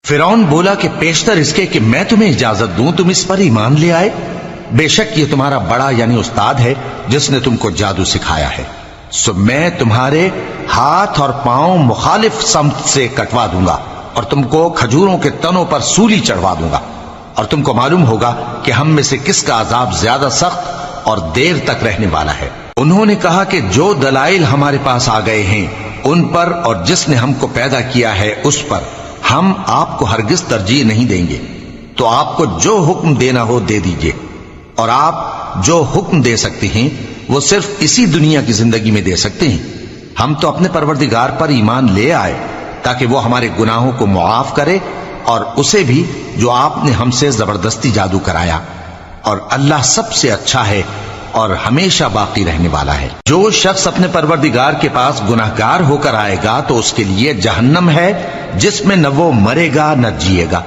فرعون بولا کہ پیشتر اس کے کہ میں تمہیں اجازت دوں تم اس پر ایمان لے آئے، بے شک یہ تمہارا بڑا یعنی استاد ہے جس نے تم کو جادو سکھایا ہے، سو میں تمہارے ہاتھ اور پاؤں مخالف سمت سے کٹوا دوں گا اور تم کو کھجوروں کے تنوں پر سولی چڑھوا دوں گا، اور تم کو معلوم ہوگا کہ ہم میں سے کس کا عذاب زیادہ سخت اور دیر تک رہنے والا ہے۔ انہوں نے کہا کہ جو دلائل ہمارے پاس آ گئے ہیں ان پر اور جس نے ہم کو پیدا کیا ہے اس پر ہم آپ کو ہرگز ترجیح نہیں دیں گے، تو آپ کو جو حکم دینا ہو دے دیجئے، اور آپ جو حکم دے سکتے ہیں وہ صرف اسی دنیا کی زندگی میں دے سکتے ہیں۔ ہم تو اپنے پروردگار پر ایمان لے آئے تاکہ وہ ہمارے گناہوں کو معاف کرے اور اسے بھی جو آپ نے ہم سے زبردستی جادو کرایا، اور اللہ سب سے اچھا ہے اور ہمیشہ باقی رہنے والا ہے۔ جو شخص اپنے پروردگار کے پاس گناہگار ہو کر آئے گا تو اس کے لیے جہنم ہے جس میں نہ وہ مرے گا نہ جیے گا۔